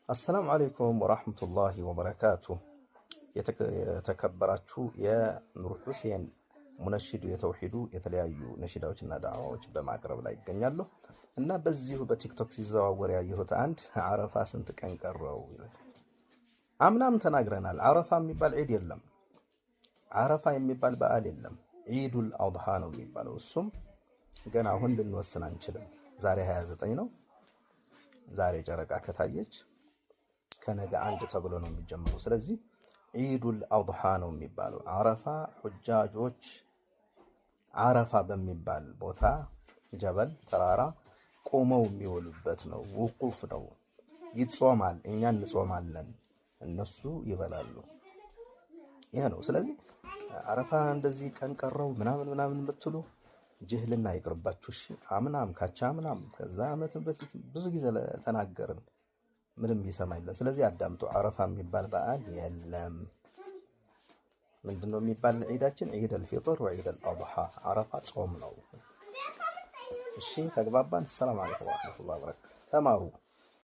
السلام عليكم ورحمة الله وبركاته. የተከበራችሁ የኑር ሁሴን ሙነሽዱ የተውሂዱ የተለያዩ ነሽዳዎችና ዳዕዋዎች በማቅረብ ላይ ይገኛሉ እና በዚሁ በቲክቶክ ሲዘዋወር ያየሁት አንድ አረፋ ስንት ቀን ቀረው ይላል። አምናም ተናግረናል። አረፋ የሚባል ዒድ የለም። አረፋ የሚባል በዓል የለም። ዒዱል አድሃ ነው የሚባለው። እሱም ገና አሁን ልንወስን አንችልም። ዛሬ 29 ነው። ዛሬ ጨረቃ ከታየች ከነገ አንድ ተብሎ ነው የሚጀምረው። ስለዚህ ዒዱል አድሃ ነው የሚባለው። አረፋ ሁጃጆች አረፋ በሚባል ቦታ ጀበል ተራራ ቆመው የሚውሉበት ነው። ውቁፍ ነው። ይጾማል፣ እኛ እንጾማለን፣ እነሱ ይበላሉ። ይሄ ነው። ስለዚህ አረፋ እንደዚህ ቀን ቀረው ምናምን ብትሉ ጅህልና ይቅርባችሁ። እሺ አምናም ካቻምናም ከዛ ዓመትም በፊት ብዙ ጊዜ ተናገርን፣ ምንም ይሰማ የለም። ስለዚህ አዳምጡ። አረፋ የሚባል በዓል የለም። ምንድነው የሚባል ዒዳችን? ዒደል ፊጥር ወዒደል አድሃ። አረፋ ጾም ነው። እሺ ተግባባን። ሰላም አለይኩም ወራህመቱላሂ ወበረካቱ። ተማሩ።